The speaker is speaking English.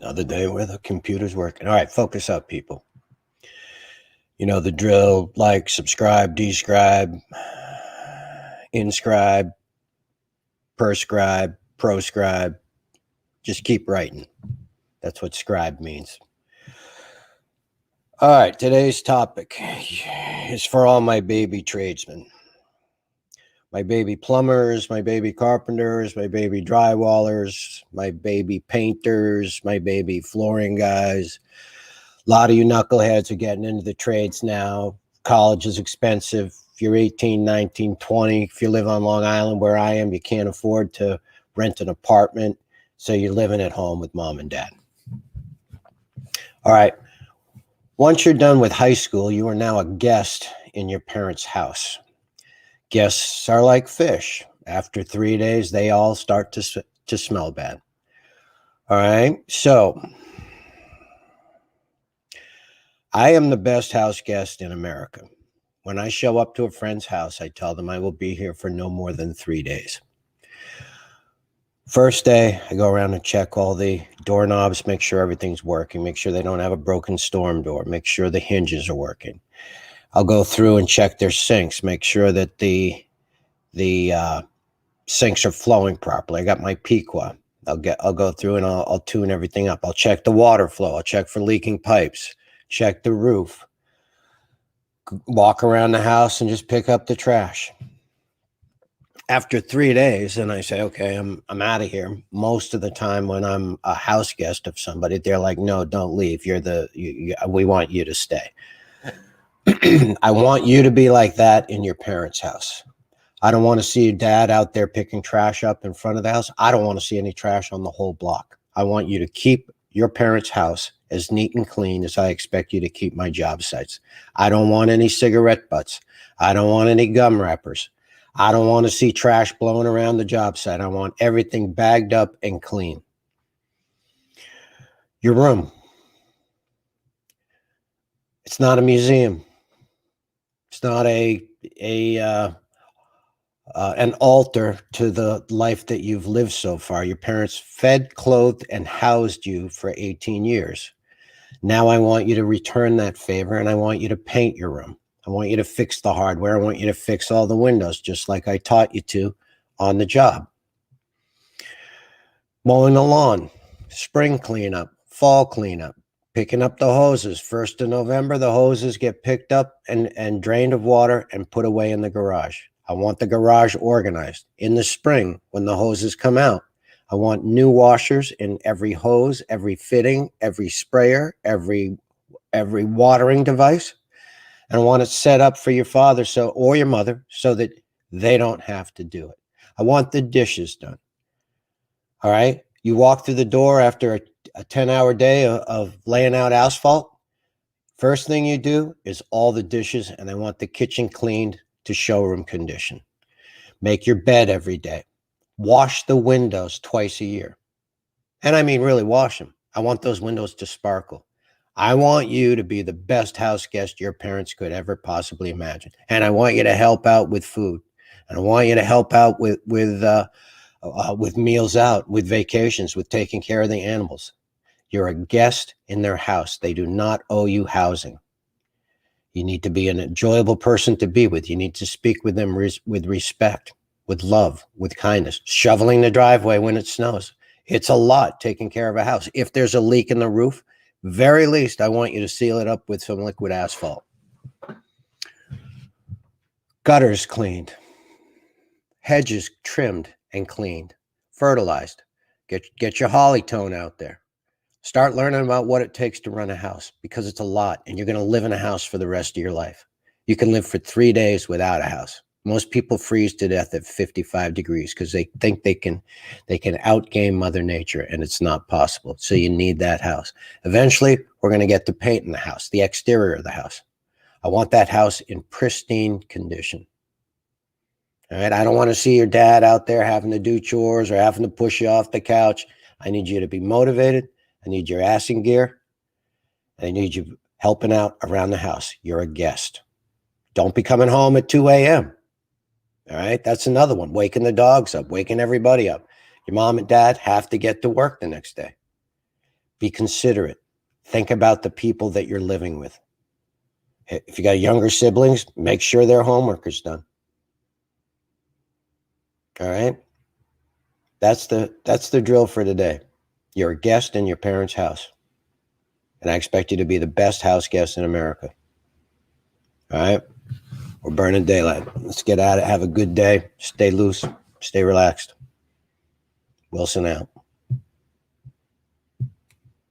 Another day where the computer's working. All right, focus up, people. You know the drill. Like, subscribe, describe, inscribe, perscribe, proscribe. Just keep writing. That's what scribe means. All right, today's topic is for all my baby tradesmen. My baby plumbers, my baby carpenters, my baby drywallers, my baby painters, my baby flooring guys. A lot of you knuckleheads are getting into the trades now. College is expensive. If you're 18, 19, 20, if you live on Long Island where I am, you can't afford to rent an apartment, so you're living at home with mom and dad. All right. Once you're done with high school, you are now a guest in your parents' house. Guests are like fish. After 3 days, they all start to smell bad. All right. So I am the best house guest in America. When I show up to a friend's house, I tell them I will be here for no more than 3 days. First day, I go around and check all the doorknobs, make sure everything's working, make sure they don't have a broken storm door, make sure the hinges are working. I'll go through and check their sinks, make sure that the sinks are flowing properly. I got my Piqua. I'll go through and I'll tune everything up. I'll check the water flow. I'll check for leaking pipes, check the roof, walk around the house and just pick up the trash. After 3 days, and I say, okay, I'm out of here. Most of the time when I'm a house guest of somebody, they're like, no, don't leave. We want you to stay. I want you to be like that in your parents' house. I don't want to see your dad out there picking trash up in front of the house. I don't want to see any trash on the whole block. I want you to keep your parents' house as neat and clean as I expect you to keep my job sites. I don't want any cigarette butts. I don't want any gum wrappers. I don't want to see trash blowing around the job site. I want everything bagged up and clean. Your room. It's not a museum. It's not an altar to the life that you've lived so far. Your parents fed, clothed, and housed you for 18 years. Now I want you to return that favor, and I want you to paint your room. I want you to fix the hardware. I want you to fix all the windows, just like I taught you to on the job. Mowing the lawn, spring cleanup, fall cleanup, picking up the hoses. 1st of November, the hoses get picked up and drained of water and put away in the garage. I want the garage organized. In the spring, when the hoses come out, I want new washers in every hose, every fitting, every sprayer, every watering device. And I want it set up for your father or your mother so that they don't have to do it. I want the dishes done. All right? You walk through the door after a 10-hour day of laying out asphalt. First thing you do is all the dishes, and I want the kitchen cleaned to showroom condition. Make your bed every day. Wash the windows twice a year. And I mean really wash them. I want those windows to sparkle. I want you to be the best house guest your parents could ever possibly imagine. And I want you to help out with food. And I want you to help out with meals out, with vacations, with taking care of the animals. You're a guest in their house. They do not owe you housing. You need to be an enjoyable person to be with. You need to speak with them with respect, with love, with kindness. Shoveling the driveway when it snows. It's a lot taking care of a house. If there's a leak in the roof, very least, I want you to seal it up with some liquid asphalt. Gutters cleaned. Hedges trimmed and cleaned. Fertilized. Get your holly tone out there. Start learning about what it takes to run a house, because it's a lot, and you're going to live in a house for the rest of your life. You can live for 3 days without a house. Most people freeze to death at 55 degrees because they think they can outgame Mother Nature, and it's not possible. So you need that house. Eventually, we're going to get to painting the house, the exterior of the house. I want that house in pristine condition. All right. I don't want to see your dad out there having to do chores or having to push you off the couch. I need you to be motivated. I need your ass in gear. I need you helping out around the house. You're a guest. Don't be coming home at 2 a.m. All right. That's another one. Waking the dogs up, waking everybody up. Your mom and dad have to get to work the next day. Be considerate. Think about the people that you're living with. If you got younger siblings, make sure their homework is done. All right? That's the drill for today. You're a guest in your parents' house. And I expect you to be the best house guest in America. All right? We're burning daylight. Let's get at it. Have a good day. Stay loose. Stay relaxed. Wilson out.